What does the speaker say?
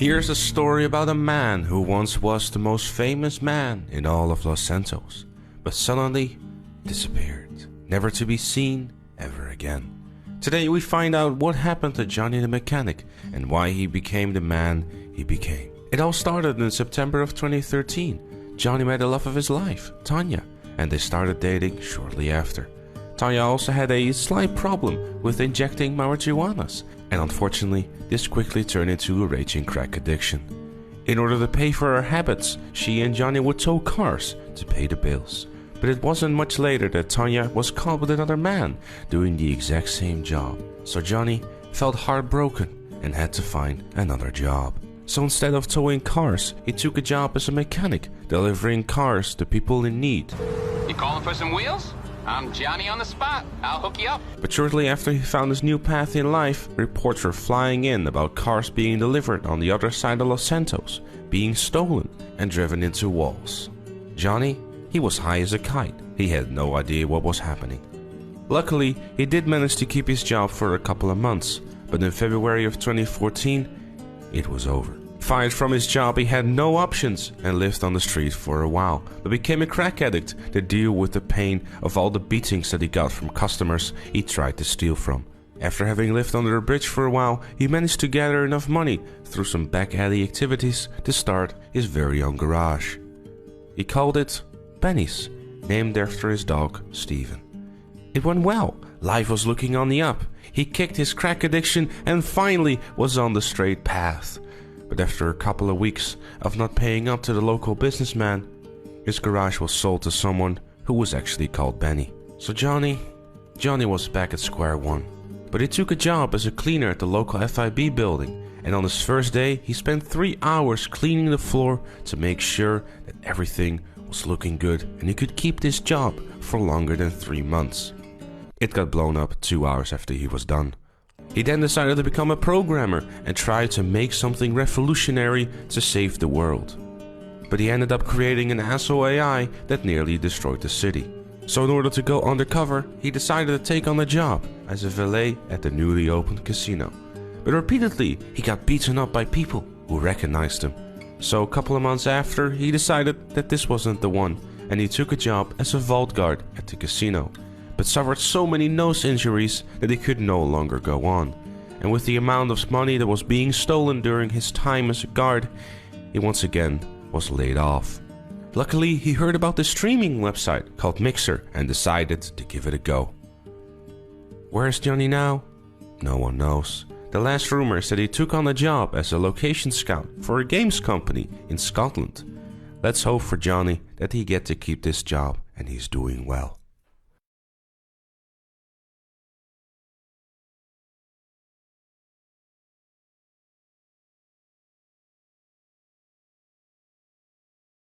Here's a story about a man who once was the most famous man in all of Los Santos, but suddenly disappeared, never to be seen ever again. Today we find out what happened to Johnny the mechanic and why he became the man he became. It all started in September of 2013. Johnny met the love of his life, Tanya, and they started dating shortly after. Tanya also had a slight problem with injecting marijuanas, and unfortunately this quickly turned into a raging crack addiction. In order to pay for her habits, she and Johnny would tow cars to pay the bills. But it wasn't much later that Tanya was caught with another man doing the exact same job. So Johnny felt heartbroken and had to find another job. So instead of towing cars, he took a job as a mechanic, delivering cars to people in need. You calling for some wheels? I'm Johnny on the spot. I'll hook you up. But shortly after he found his new path in life, reports were flying in about cars being delivered on the other side of Los Santos, being stolen and driven into walls. Johnny, he was high as a kite. He had no idea what was happening. Luckily, he did manage to keep his job for a couple of months, but in February of 2014, it was over. Fired from his job, he had no options and lived on the street for a while, but became a crack addict to deal with the pain of all the beatings that he got from customers he tried to steal from. After having lived under a bridge for a while, he managed to gather enough money through some back alley activities to start his very own garage. He called it Benny's, named after his dog, Steven. It went well. Life was looking on the up. He kicked his crack addiction and finally was on the straight path. But after a couple of weeks of not paying up to the local businessman, his garage was sold to someone who was actually called Benny. So Johnny was back at square one. But he took a job as a cleaner at the local FIB building, and on his first day he spent 3 hours cleaning the floor to make sure that everything was looking good and he could keep this job for longer than 3 months. It got blown up 2 hours after he was done. He then decided to become a programmer and try to make something revolutionary to save the world. But he ended up creating an asshole AI that nearly destroyed the city. So in order to go undercover, he decided to take on a job as a valet at the newly opened casino. But repeatedly, he got beaten up by people who recognized him. So a couple of months after, he decided that this wasn't the one, and he took a job as a vault guard at the casino, but suffered so many nose injuries that he could no longer go on. And with the amount of money that was being stolen during his time as a guard, he once again was laid off. Luckily, he heard about the streaming website called Mixer and decided to give it a go. Where is Johnny now? No one knows. The last rumor is that he took on a job as a location scout for a games company in Scotland. Let's hope for Johnny that he gets to keep this job and he's doing well.